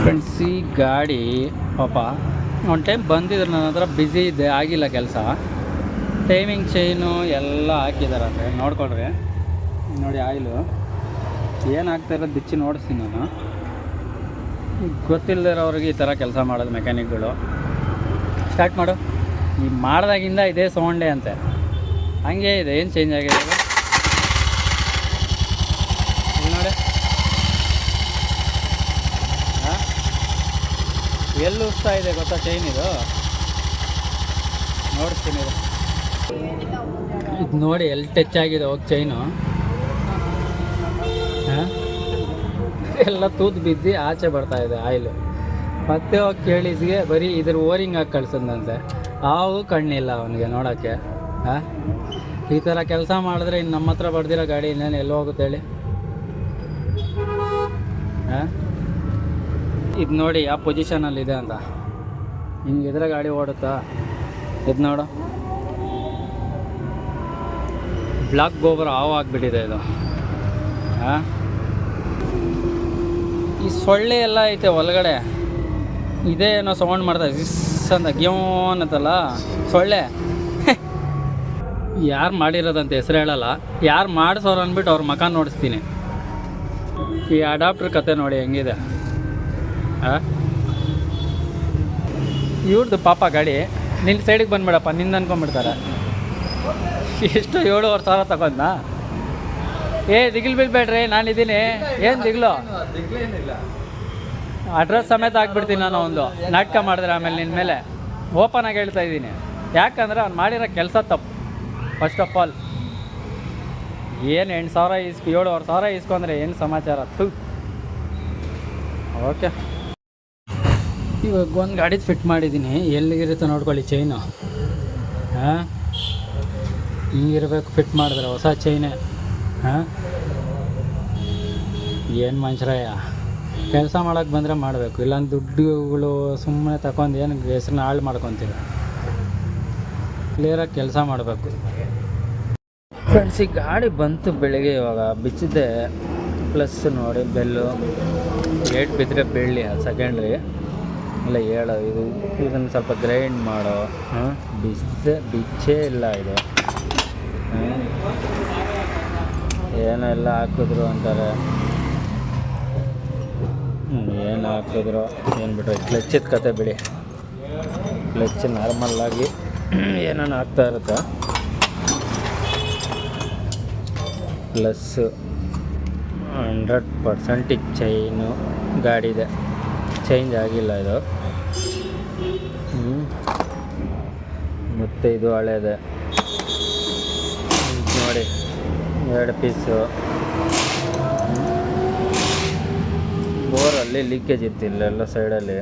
Friends, ಈ ಗಾಡಿ ಪಾಪ ಒಂದು ಟೈಮ್ ಬಂದಿದ್ರು, ನನ್ನ ಹತ್ರ ಬ್ಯುಸಿ ಇದೆ, ಆಗಿಲ್ಲ ಕೆಲಸ. ಟೈಮಿಂಗ್ ಚೈನು ಎಲ್ಲ ಹಾಕಿದಾರಂತೆ, ನೋಡ್ಕೊಳ್ರಿ. ನೋಡಿ ಆಯಿಲು ಏನಾಗ್ತಾ ಇರೋದು ಬಿಚ್ಚಿ ನೋಡಿಸ್ತೀನಿ ನಾನು. ಗೊತ್ತಿಲ್ಲದಿರೋರಿಗೆ ಈ ಥರ ಕೆಲಸ ಮಾಡೋದು ಮೆಕ್ಯಾನಿಕ್ಗಳು. ಸ್ಟಾರ್ಟ್ ಮಾಡು. ಈ ಮಾಡಿದಾಗಿಂದ ಇದೇ ಸೌಂಡೇ ಅಂತೆ, ಹಂಗೆ ಇದೆ. ಏನು ಚೇಂಜ್ ಆಗಿದೆ ಇಲ್ಲಿ ನೋಡಿ. ಹಾಂ, ಎಲ್ಲಿ ಉಸ್ತಾ ಇದೆ ಗೊತ್ತಾ ಚೈನ್ ಇದು? ನೋಡ್ತೀನಿ ಇದು ನೋಡಿ, ಎಲ್ಲಿ ಟಚ್ ಆಗಿದೆ ಹೋಗಿ ಚೈನು. ಹಾಂ, ಎಲ್ಲ ತೂತು ಬಿದ್ದು ಆಚೆ ಬರ್ತಾಯಿದೆ ಆಯಿಲು. ಮತ್ತೆ ಹೋಗಿ ಕೇಳಿದ್ಗೆ ಬರೀ ಇದ್ರ ಓರಿಂಗ್ ಹಾಕಿ ಕಳ್ಸದಂತೆ. ಆವು ಕಣ್ಣಿಲ್ಲ ಅವನಿಗೆ ನೋಡೋಕ್ಕೆ. ಹಾಂ, ಈ ಥರ ಕೆಲಸ ಮಾಡಿದ್ರೆ ಇನ್ನು ನಮ್ಮ ಹತ್ರ ಬರ್ದಿರೋ ಗಾಡಿ ಇನ್ನೇನು ಎಲ್ಲೋ ಹೋಗುತ್ತೆ ಹೇಳಿ? ಹಾಂ, ಇದು ನೋಡಿ ಯಾವ ಪೊಸಿಷನಲ್ಲಿದೆ ಅಂತ. ಹಿಂಗಿದ್ರೆ ಗಾಡಿ ಓಡುತ್ತಾ? ಇದು ನೋಡು, ಬ್ಲಾಕ್ ಗೋಬರ್ ಹಾವು ಆಗಿಬಿಟ್ಟಿದೆ ಇದು. ಹಾಂ, ಈ ಸೊಳ್ಳೆ ಎಲ್ಲ ಐತೆ ಒಳಗಡೆ, ಇದೇ ಏನೋ ಸೌಂಡ್ ಮಾಡ್ತಾರೆ ಜಿಸ್ ಅಂತ, ಗ್ಯೋನ್ ಅಂತಲ್ಲ ಸೊಳ್ಳೆ. ಯಾರು ಮಾಡಿರೋದಂತ ಹೆಸರು ಹೇಳಲ್ಲ, ಯಾರು ಮಾಡಿಸೋರು ಅಂದ್ಬಿಟ್ಟು ಅವ್ರ ಮಕ ನೋಡಿಸ್ತೀನಿ. ಈ ಅಡಾಪ್ಟರ್ ಕತೆ ನೋಡಿ ಹೆಂಗಿದೆ. ಹಾಂ, ಇವ್ರದ್ದು ಪಾಪ ಗಾಡಿ. ನಿನ್ನ ಸೈಡಿಗೆ ಬಂದುಬಿಡಪ್ಪ, ನಿಂದು ಅನ್ಕೊಂಬಿಡ್ತಾರೆ. ಎಷ್ಟು 7,500 ತಗೊಂಡ. ದಿಗಿಲ್ ಬೀಳ್ಬೇಡ್ರಿ, ನಾನಿದ್ದೀನಿ. ಏನು ದಿಗ್ಲು? ಅಡ್ರೆಸ್ ಸಮೇತ ಹಾಕ್ಬಿಡ್ತೀನಿ ನಾನು. ಒಂದು ನಾಟಕ ಮಾಡಿದ್ರೆ ಆಮೇಲೆ ನಿನ್ನ ಮೇಲೆ ಓಪನ್ ಆಗಿ ಹೇಳ್ತಾ ಇದ್ದೀನಿ. ಯಾಕಂದರೆ ಅವ್ನು ಮಾಡಿರೋ ಕೆಲಸ ತಪ್ಪು. ಫಸ್ಟ್ ಆಫ್ ಆಲ್ ಏನು 7,500 ಇಸ್ಕೊಂಡ್ರೆ ಏನು ಸಮಾಚಾರ? ಓಕೆ, ಇವಾಗ ಒಂದು ಗಾಡಿದು ಫಿಟ್ ಮಾಡಿದ್ದೀನಿ. ಎಲ್ಲಿಗಿರುತ್ತೆ ನೋಡ್ಕೊಳ್ಳಿ ಚೈನು. ಹಾಂ, ಹಿಂಗಿರ್ಬೇಕು ಫಿಟ್ ಮಾಡಿದ್ರೆ ಹೊಸ ಚೈನೇ. ಹಾಂ, ಏನು ಮನುಷ್ಯರಯ್ಯ, ಕೆಲಸ ಮಾಡೋಕ್ಕೆ ಬಂದರೆ ಮಾಡಬೇಕು, ಇಲ್ಲಾಂದ್ರೆ ದುಡ್ಡುಗಳು ಸುಮ್ಮನೆ ತಗೊಂಡು ಏನು ಹೆಸ್ರನ್ನ ಹಾಳು ಮಾಡ್ಕೊತೀರ. ಕ್ಲಿಯರಾಗಿ ಕೆಲಸ ಮಾಡಬೇಕು. ಫ್ರೆಂಡ್ಸ್, ಈ ಗಾಡಿ ಬಂತು ಬೆಳಿಗ್ಗೆ, ಇವಾಗ ಬಿಚ್ಚಿದ್ದೆ. ಪ್ಲಸ್ ನೋಡಿ ಬೆಲ್ಲು ಏಟ್ ಬಿದ್ದರೆ ಬೆಳ್ಳಿ, ಅದು ಸೆಕೆಂಡ್ರಿ ಇಲ್ಲ ಹೇಳೋ. ಇದನ್ನು ಸ್ವಲ್ಪ ಗ್ರೈಂಡ್ ಮಾಡೋ. ಹಾಂ, ಬಿಚ್ಚೇ ಇಲ್ಲ ಇದು. ಏನೋ ಎಲ್ಲ ಹಾಕಿದ್ರು ಅಂತಾರೆ. ಏನು ಹಾಕಿದ್ರು ಏನು ಬಿಟ್ಟರೆ ಕ್ಲಚ್ಚಿದ ಕತೆ ಬಿಡಿ. ಕ್ಲಚ್ ನಾರ್ಮಲ್ಲಾಗಿ ಏನೇನು ಆಗ್ತಾ ಇರುತ್ತೆ. ಪ್ಲಸ್ 100% ಚೈನು ಗಾಡಿದೆ, ಚೇಂಜ್ ಆಗಿಲ್ಲ ಇದು. ಮತ್ತು ಇದು ಹಳೇದೆ ನೋಡಿ, 2 ಪೀಸು. ಬೋರಲ್ಲಿ ಲೀಕೇಜ್ ಇತ್ತು ಇಲ್ಲೆಲ್ಲ ಸೈಡಲ್ಲಿ.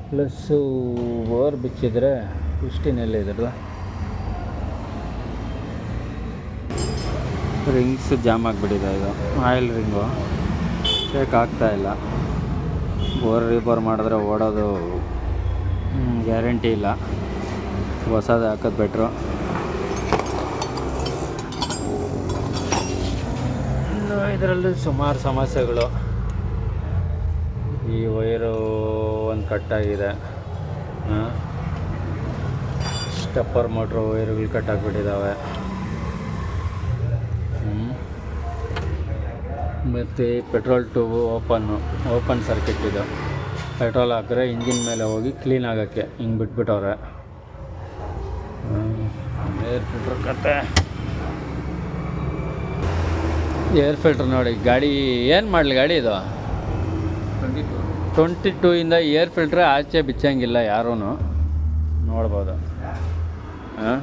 ಪ್ಲಸ್ಸು ಬೋರ್ ಬಿಚ್ಚಿದ್ರೆ ಇಷ್ಟಿನೆಲ್ಲ ಇದ್ರದ್ದು. ರಿಂಗ್ಸ್ ಜಾಮ್ ಆಗಿಬಿಟ್ಟಿದೆ. ಇದು ಆಯಿಲ್ ರಿಂಗು ಶೇಕ್ ಆಗ್ತಾಯಿಲ್ಲ. ಬೋರ್ ರೀಬೋರ್ ಮಾಡಿದ್ರೆ ಓಡೋದು ಗ್ಯಾರಂಟಿ ಇಲ್ಲ. ಹೊಸದು ಹಾಕೋದು ಬೆಟ್ರು. ಇದರಲ್ಲಿ ಸುಮಾರು ಸಮಸ್ಯೆಗಳು. ಈ ವೈರು ಒಂದು ಕಟ್ಟಾಗಿದೆ. ಸ್ಟೆಪ್ಪರ್ ಮೋಟ್ರ್ ವೈರುಗಳು ಕಟ್ಟಾಗಿಬಿಟ್ಟಿದ್ದಾವೆ. ಮತ್ತು ಪೆಟ್ರೋಲ್ ಟ್ಯೂಬು ಓಪನ್ ಸರ್ಕಿಟ್. ಇದು ಪೆಟ್ರೋಲ್ ಹಾಕಿದ್ರೆ ಇಂಜಿನ್ ಮೇಲೆ ಹೋಗಿ ಕ್ಲೀನ್ ಆಗೋಕ್ಕೆ ಹಿಂಗೆ ಬಿಟ್ಬಿಟ್ಟವ್ರೆ. ಏರ್ ಫಿಲ್ಟ್ರ್ ಕತೆ. ಏರ್ ಫಿಲ್ಟ್ರ್ ನೋಡಿ, ಗಾಡಿ ಏನು ಮಾಡಲಿ ಗಾಡಿ ಇದು 22 ಏರ್ ಫಿಲ್ಟ್ರ್ ಆಚೆ ಬಿಚ್ಚಂಗಿಲ್ಲ ಯಾರೂ, ನೋಡ್ಬೋದು. ಹಾಂ,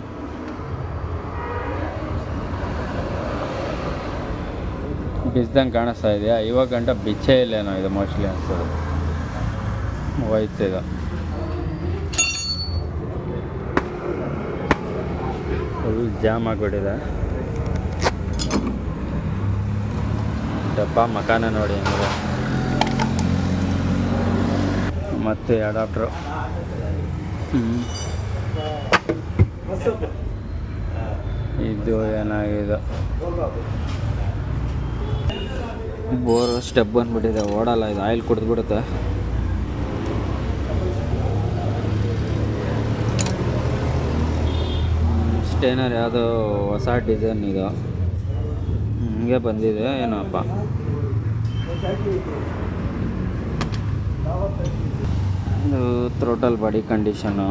ಬಿಸ್ದಂಗೆ ಕಾಣಿಸ್ತಾ ಇದೆಯಾ? ಇವಾಗ ಗಂಟ ಬಿಚ್ಚೇ ಇಲ್ಲೇನೋ ಇದು, ಮೋಸ್ಟ್ಲಿ ಅನಿಸ್ತದೆ. ಹೋಯ್ತು ಇದು. ಫುಲ್ ಜಾಮ್ ಆಗಿಬಿಟ್ಟಿದೆ. ಡಬ್ಬ ಮಕಾನ ನೋಡಿ ಹೆಂಗಿದೆ. ಮತ್ತು ಅಡಾಪ್ಟ್ರು. ಇದು ಏನಾಗಿದೆ ಬೋರ್ ಸ್ಟೆಪ್ ಬಂದುಬಿಟ್ಟಿದೆ, ಓಡಲ್ಲ ಇದು, ಆಯಿಲ್ ಕುಡಿದ್ಬಿಡುತ್ತೆ. ಸ್ಟೇನರ್ ಯಾವುದೋ ಹೊಸ ಡಿಸೈನ್ ಇದು, ಹಿಂಗೆ ಬಂದಿದೆ ಏನಪ್ಪ. ಇದು ಥ್ರೋಟಲ್ ಬಾಡಿ ಕಂಡೀಷನು.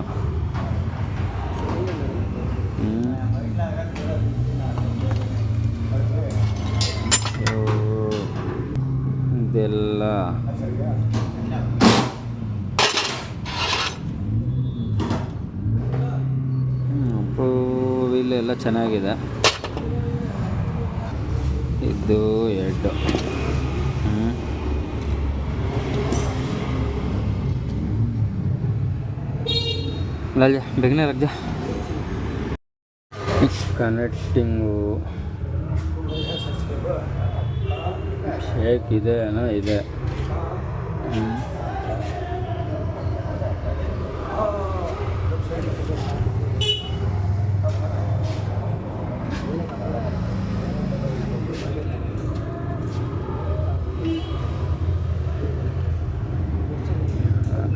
ಇದೆಲ್ಲ ವೀಲ್ ಎಲ್ಲ ಚೆನ್ನಾಗಿದೆ. ಇದು ಹೆಡ್. ಲಲ್ಯ ಬೇಗನೆ ರಗ್ಜ. ಕನೆಕ್ಟಿಂಗು ಶೇಕ್ ಇದೆ ಏನೋ ಇದೆ.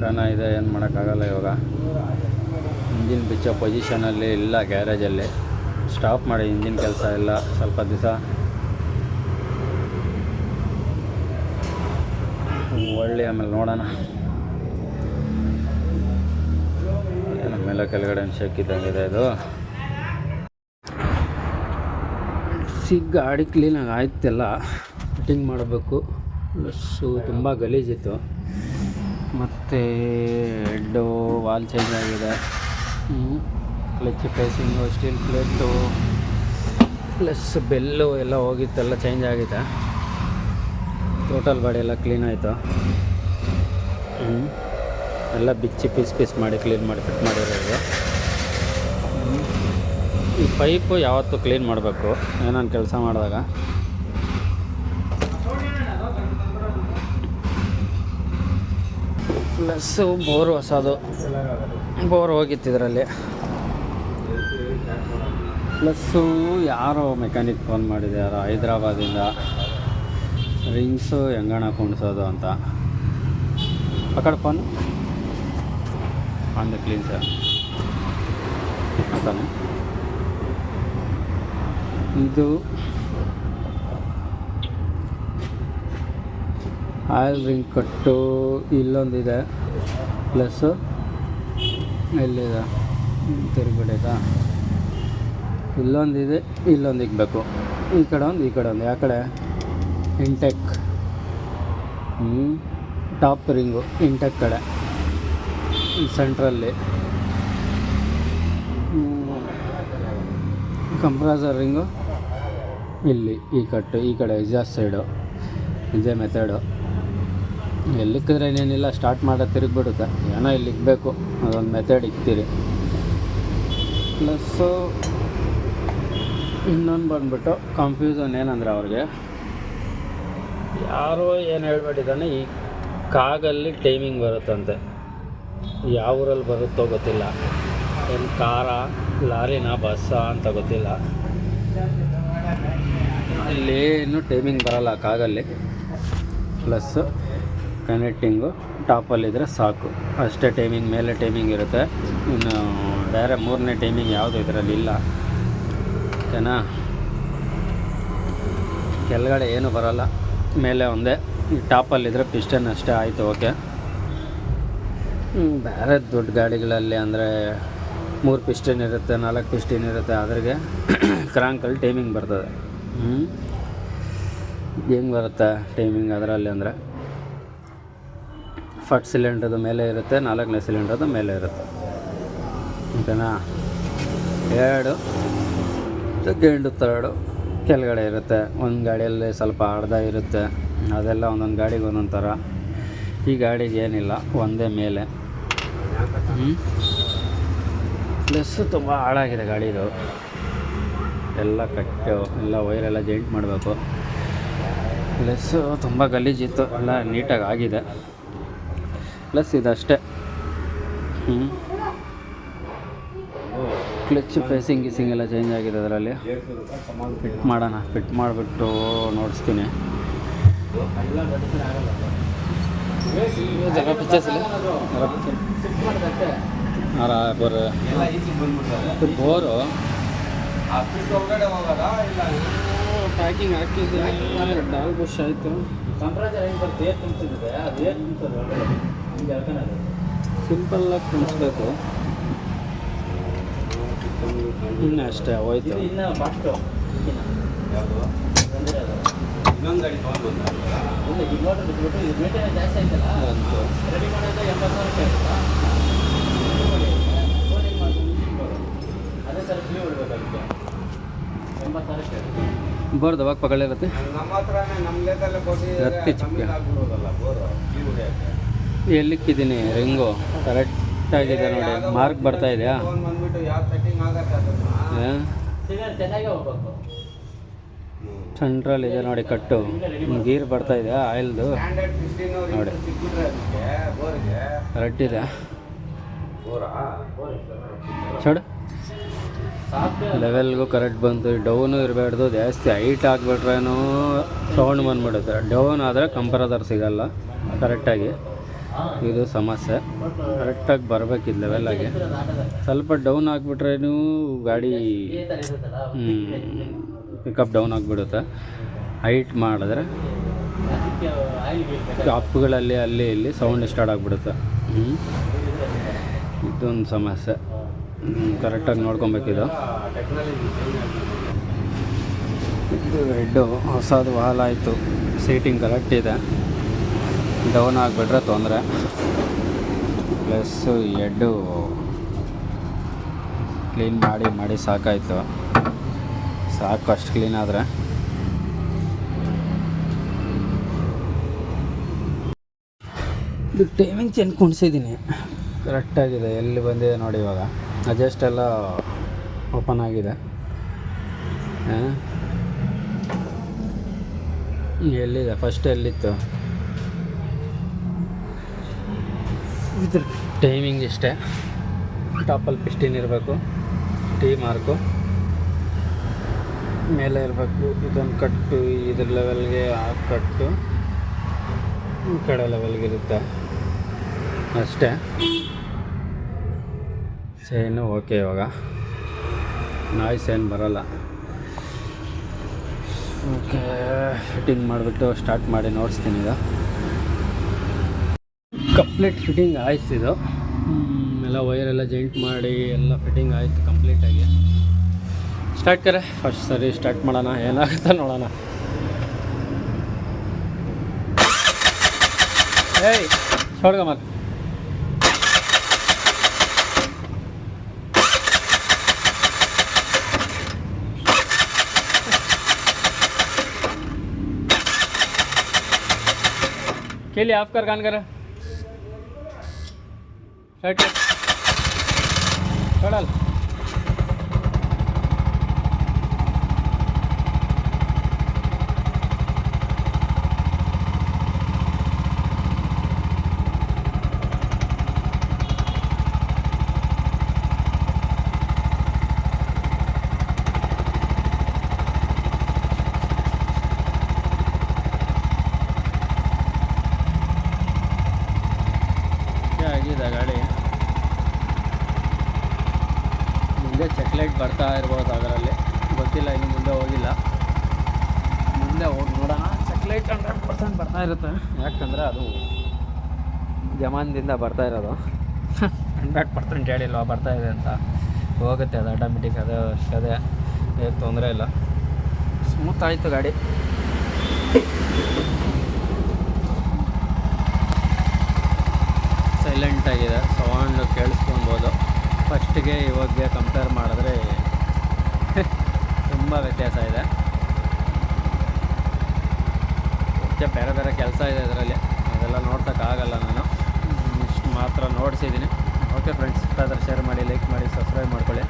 ಕನ ಇದೆ, ಏನು ಮಾಡೋಕ್ಕಾಗಲ್ಲ ಇವಾಗ. ಇಂಜಿನ್ ಬಿಚ್ಚೋ ಪೊಸಿಷನಲ್ಲಿ ಇಲ್ಲ ಗ್ಯಾರೇಜಲ್ಲಿ. ಸ್ಟಾಪ್ ಮಾಡಿ, ಇಂಜಿನ್ ಕೆಲಸ ಇಲ್ಲ ಸ್ವಲ್ಪ ದಿವಸ. ಒಳ್ಳೆ ಆಮೇಲೆ ನೋಡೋಣ. ಮೇಲೆ ಕೆಳಗಡೆ ಶೇಕ್ ಇದ್ದಂಗಿದೆ ಇದು. ಗಾಡಿ ಕ್ಲೀನಾಗಿ ಆಯ್ತೆಲ್ಲ, ಫಿಟ್ಟಿಂಗ್ ಮಾಡಬೇಕು. ಪ್ಲಸ್ಸು ತುಂಬ ಗಲೀಜಿತ್ತು. ಮತ್ತು ಹೆಡ್ಡು ವಾಲ್ ಚೇಂಜ್ ಆಗಿದೆ. Clutch facing, steel plate, plus bell ಎಲ್ಲ ಹೋಗಿತ್ತೆಲ್ಲ ಚೇಂಜ್ ಆಗಿದೆ. ಟೋಟಲ್ ಬಾಡಿ ಎಲ್ಲ ಕ್ಲೀನ್ ಆಯಿತು. ಎಲ್ಲ ಬಿಚ್ಚಿ ಪೀಸ್ ಮಾಡಿ ಕ್ಲೀನ್ ಮಾಡಿ ಫಿಟ್ ಮಾಡಿರೋದು. ಈ ಪೈಪು ಯಾವತ್ತೂ ಕ್ಲೀನ್ ಮಾಡಬೇಕು ಏನೊಂದು ಕೆಲಸ ಮಾಡಿದಾಗ. ಪ್ಲಸ್ಸು ಬೋರ್ ಹೊಸದು, ಬೋರ್ ಹೋಗಿತ್ತು ಇದರಲ್ಲಿ. ಪ್ಲಸ್ಸು ಯಾರೋ ಮೆಕ್ಯಾನಿಕ್ ಫೋನ್ ಮಾಡಿದೆ, ಯಾರೋ ಹೈದ್ರಾಬಾದಿಂದ, ರಿಂಗ್ಸು ಹೆಂಗಣ ಕುಣಿಸೋದು ಅಂತ. ಪಕಡ phone on the clean sir ಅಂತಾನೆ. ಇದು ಆಯಿಲ್ ರಿಂಗ್ ಕಟ್ಟು ಇಲ್ಲೊಂದಿದೆ, ಪ್ಲಸ್ಸು ಎಲ್ಲಿದೆ ತಿರುಗಿಬಿಡೈತಾ, ಇಲ್ಲೊಂದಿದೆ, ಇಲ್ಲೊಂದು ಇಕ್ಬೇಕು. ಈ ಕಡೆ ಒಂದು, ಈ ಕಡೆ ಒಂದು. ಯಾವ ಕಡೆ ಇಂಟೆಕ್, ಟಾಪ್ ರಿಂಗು ಇಂಟೆಕ್ ಕಡೆ, ಸೆಂಟ್ರಲ್ಲಿ ಕಂಪ್ರೆಸರ್ ರಿಂಗು ಇಲ್ಲಿ, ಈ ಕಟ್ಟು ಈ ಕಡೆ ಎಕ್ಸಾಸ್ಟ್ ಸೈಡು. ಇದೇ ಮೆಥಡು. ಎಲ್ಲಿಕ್ಕಿದ್ರೆ ಏನೇನಿಲ್ಲ, ಸ್ಟಾರ್ಟ್ ಮಾಡೋದು ತಿರುಗಿಬಿಡುತ್ತೆ. ಏನೋ ಇಲ್ಲಿ ಇಕ್ಬೇಕು, ಅದೊಂದು ಮೆಥಡ್ ಇಕ್ತೀರಿ. ಪ್ಲಸ್ಸು ಇನ್ನೊಂದು ಬಂದ್ಬಿಟ್ಟು ಕನ್ಫ್ಯೂಸನ್ ಏನಂದರೆ, ಅವ್ರಿಗೆ ಯಾರೋ ಏನು ಹೇಳ್ಬಿಟ್ಟಿದ್ದಾನೆ, ಈ ಕಾಗಲ್ಲಿ ಟೈಮಿಂಗ್ ಬರುತ್ತಂತೆ. ಯಾವ ಊರಲ್ಲಿ ಬರುತ್ತೋ ಗೊತ್ತಿಲ್ಲ, ಏನು ಕಾರ, ಲಾರಿನ, ಬಸ್ಸಾ ಅಂತ ಗೊತ್ತಿಲ್ಲ. ಅಲ್ಲೇನು ಟೈಮಿಂಗ್ ಬರೋಲ್ಲ ಕಾಗಲ್ಲಿ. ಪ್ಲಸ್ಸು ಕನೆಕ್ಟಿಂಗು ಟಾಪಲ್ಲಿದ್ದರೆ ಸಾಕು, ಅಷ್ಟೇ ಟೈಮಿಂಗ್. ಮೇಲೆ ಟೈಮಿಂಗ್ ಇರುತ್ತೆ, ಇನ್ನು ಬೇರೆ ಮೂರನೇ ಟೈಮಿಂಗ್ ಯಾವುದು ಇದರಲ್ಲಿ ಇಲ್ಲ. ಓಕೆನಾ? ಕೆಳಗಡೆ ಏನೂ ಬರೋಲ್ಲ, ಮೇಲೆ ಒಂದೇ. ಟಾಪಲ್ಲಿದ್ದರೆ ಪಿಸ್ಟನ್ ಅಷ್ಟೇ, ಆಯಿತು, ಓಕೆ. ಬೇರೆ ದೊಡ್ಡ ಗಾಡಿಗಳಲ್ಲಿ ಅಂದರೆ 3 ಪಿಸ್ಟನ್ ಇರುತ್ತೆ, 4 ಪಿಸ್ಟನ್ ಇರುತ್ತೆ, ಅದ್ರಿಗೆ ಕ್ರಾಂಕಲ್ಲಿ ಟೈಮಿಂಗ್ ಬರ್ತದೆ. ಹೆಂಗೆ ಬರುತ್ತೆ ಟೈಮಿಂಗ್ ಅದರಲ್ಲಿ ಅಂದರೆ, ಫಸ್ಟ್ ಸಿಲಿಂಡ್ರದ್ದು ಮೇಲೆ ಇರುತ್ತೆ, 4ನೇ ಸಿಲಿಂಡ್ರದ್ದು ಮೇಲೆ ಇರುತ್ತೆ. ಓಕೆನಾ? 2 ಸೆಕೆಂಡು, 3 ಕೆಳಗಡೆ ಇರುತ್ತೆ. ಒಂದು ಗಾಡಿಯಲ್ಲಿ ಸ್ವಲ್ಪ ಅರ್ಧ ಇರುತ್ತೆ, ಅದೆಲ್ಲ ಒಂದೊಂದು ಗಾಡಿಗೆ ಒಂದೊಂದು ಥರ. ಈ ಗಾಡಿಗೆ ಏನಿಲ್ಲ, ಒಂದೇ ಮೇಲೆ. ಪ್ಲಸ್ಸು ತುಂಬ ಹಾಳಾಗಿದೆ ಗಾಡಿದು, ಎಲ್ಲ ಕಟ್ಟು, ಎಲ್ಲ ವೈರೆಲ್ಲ ಜಾಯಿಂಟ್ ಮಾಡಬೇಕು. ಪ್ಲಸ್ಸು ತುಂಬ ಗಲೀಜಿತ್ತು, ಎಲ್ಲ ನೀಟಾಗಿ ಆಗಿದೆ. ಪ್ಲಸ್ ಇದಷ್ಟೇ. ಕ್ಲಚ್ ಫೇಸಿಂಗ್ ಗೀಸಿಂಗ್ ಎಲ್ಲ ಚೇಂಜ್ ಆಗಿದೆ ಅದರಲ್ಲಿ. ಫಿಟ್ ಮಾಡೋಣ, ಫಿಟ್ ಮಾಡಿಬಿಟ್ಟು ನೋಡಿಸ್ತೀನಿ. जगह पीछे से ಬೋರು ಪ್ಯಾಕಿಂಗ್ ಹಾಕಿದ್ರೆ ಡಾಲ್ ಬುಷ್ ಆಯಿತು. ಸಿಂಪಲ್ಲಾಗಿ ಕುಣಿಸ್ಬೇಕು ಇನ್ನು ಅಷ್ಟೇ ಹೋಯ್ತು. ಬೋರ್ ದವಾಗ ಪಗಳಿರತ್ತೆ ರತ್ತಿ ಚಿಕ್ಕ ಎಲ್ಲಿಕ್ಕಿದ್ದೀನಿ ರಿಂಗು ಕರೆಕ್ಟಾಗಿದೆ ನೋಡಿ. ಮಾರ್ಕ್ ಬರ್ತಾ ಇದೆಯಾ? ಸೆಂಟ್ರಲ್ ಇದೆ ನೋಡಿ ಕಟ್ಟು. ಗೀರ್ ಬರ್ತಾ ಇದೆ ಆಯಿಲ್ದು ನೋಡಿ ಕರೆಕ್ಟ್ ಇದೆ. ಚಡ್ ಲೆವೆಲ್ಗೂ ಕರೆಕ್ಟ್ ಬಂತು. ಡೌನು ಇರಬಾರ್ದು, ಜಾಸ್ತಿ ಹೈಟ್ ಆಗಿಬಿಟ್ರೇನೂ ಸೌಂಡ್ ಬಂದ್ಬಿಡುತ್ತೆ. ಡೌನ್ ಆದರೆ ಕಂಪರದರ್ ಸಿಗಲ್ಲ ಕರೆಕ್ಟಾಗಿ. ಇದು ಸಮಸ್ಯೆ. ಕರೆಕ್ಟಾಗಿ ಬರಬೇಕಿದ್ದು ಲೆವೆಲಾಗಿ. ಸ್ವಲ್ಪ ಡೌನ್ ಆಗಿಬಿಟ್ರೇನೂ ಗಾಡಿ ಪಿಕಪ್ ಡೌನ್ ಆಗಿಬಿಡುತ್ತೆ. ಹೈಟ್ ಮಾಡಿದ್ರೆ ಅಪ್ಪುಗಳಲ್ಲಿ ಅಲ್ಲಿ ಇಲ್ಲಿ ಸೌಂಡ್ ಸ್ಟಾರ್ಟ್ ಆಗಿಬಿಡುತ್ತೆ. ಇದೊಂದು ಸಮಸ್ಯೆ. ಕರೆಕ್ಟಾಗಿ ನೋಡ್ಕೊಬೇಕಿದು. ಇದು ಹೆಡ್ಡು ಹೊಸದು ವಾಲ್ ಆಯಿತು. ಸೀಟಿಂಗ್ ಕರೆಕ್ಟ್ ಇದೆ. ಡೌನ್ ಆಗಿಬಿಟ್ರೆ ತೊಂದರೆ. ಪ್ಲಸ್ಸು ಹೆಡ್ಡು ಕ್ಲೀನ್ ಮಾಡಿ ಸಾಕಾಯಿತು. ಸಾಕು ಅಷ್ಟು ಕ್ಲೀನ್ ಆದರೆ. ಇದು ಟೈಮಿಂಗ್ ಚೆಂದ ಕುಣಿಸಿದ್ದೀನಿ. ಕರೆಕ್ಟಾಗಿದೆ. ಎಲ್ಲಿ ಬಂದಿದೆ ನೋಡಿ ಇವಾಗ. ಅಡ್ಜಸ್ಟ್ ಎಲ್ಲ ಓಪನ್ ಆಗಿದೆ. ಎಲ್ಲಿದೆ ಫಸ್ಟ್ ಎಲ್ಲಿತ್ತು? ಇದ್ರ ಟೈಮಿಂಗ್ ಇಷ್ಟೇ. ಟಾಪಲ್ಲಿ ಪಿಸ್ಟಿನ್ ಇರಬೇಕು, ಟಿ ಮಾರ್ಕು ಮೇಲೆ ಇರಬೇಕು. ಇದೊಂದು ಕಟ್ಟು ಇದ್ರ ಲೆವೆಲ್ಗೆ ಆ ಕಟ್ಟು ಈ ಕಡೆ ಲೆವೆಲ್ಗೆ ಇರುತ್ತೆ ಅಷ್ಟೇ. Chain okay. ಇವಾಗ ನಾಯ್ಸ್ ಏನು ಬರೋಲ್ಲ. ಓಕೆ, ಫಿಟ್ಟಿಂಗ್ ಮಾಡಿಬಿಟ್ಟು ಸ್ಟಾರ್ಟ್ ಮಾಡಿ ನೋಡಿಸ್ತೀನಿ. ಈಗ ಕಂಪ್ಲೀಟ್ ಫಿಟ್ಟಿಂಗ್ ಆಯ್ತು. ಇದು ಎಲ್ಲ ವೈರೆಲ್ಲ ಜಾಯಿಂಟ್ ಮಾಡಿ ಎಲ್ಲ ಫಿಟ್ಟಿಂಗ್ ಆಯಿತು ಕಂಪ್ಲೀಟಾಗಿ. ಸ್ಟಾರ್ಟ್ ಕರೆ ಫಸ್ಟ್ ಸರಿ ಸ್ಟಾರ್ಟ್ ಮಾಡೋಣ, ಏನಾಗುತ್ತೆ ನೋಡೋಣ. ಏಯ್ छोड़ मत. के लिए ऑफ कर कान कर शर्ट छोड़ल. ಆಗಿದೆ ಗಾಡಿ. ಮುಂದೆ ಚೆಕ್ಲೈಟ್ ಬರ್ತಾ ಇರ್ಬೋದು, ಅದರಲ್ಲಿ ಗೊತ್ತಿಲ್ಲ, ಇನ್ನು ಮುಂದೆ ಹೋಗಿಲ್ಲ. ಮುಂದೆ ಹೋಗಿ ನೋಡೋಣ. ಚೆಕ್ಲೈಟ್ 100% ಬರ್ತಾ ಇರುತ್ತೆ. ಯಾಕಂದರೆ ಅದು ಜಮಾನದಿಂದ ಬರ್ತಾ ಇರೋದು. 100% ಹೇಳಿಲ್ವ ಬರ್ತಾ ಇದೆ ಅಂತ. ಹೋಗುತ್ತೆ ಅದು ಆಟೋಮೆಟಿಕ್. ಅದು ಅದೇ ಏನು ತೊಂದರೆ ಇಲ್ಲ. ಸ್ಮೂತ್ ಆಯಿತು ಗಾಡಿ. ಸೈಲೆಂಟ್ ಆಗಿದೆ. ಸೌಂಡ್ ಕೇಳಿಸ್ಕೊಬೋದು. ಫಸ್ಟಿಗೆ ಇವಾಗೆ ಕಂಪೇರ್ ಮಾಡಿದ್ರೆ ತುಂಬ ವ್ಯತ್ಯಾಸ ಇದೆ. ಮತ್ತೆ ಬೇರೆ ಬೇರೆ ಕೆಲಸ ಇದೆ ಇದರಲ್ಲಿ, ಅದೆಲ್ಲ ನೋಡ್ಸೋಕ್ಕಾಗಲ್ಲ. ನಾನು ಇಷ್ಟು ಮಾತ್ರ ನೋಡಿಸಿದ್ದೀನಿ. ಓಕೆ ಫ್ರೆಂಡ್ಸ್, ಇಷ್ಟಾದರೆ ಶೇರ್ ಮಾಡಿ, ಲೈಕ್ ಮಾಡಿ, ಸಬ್ಸ್ಕ್ರೈಬ್ ಮಾಡ್ಕೊಳ್ಳಿ.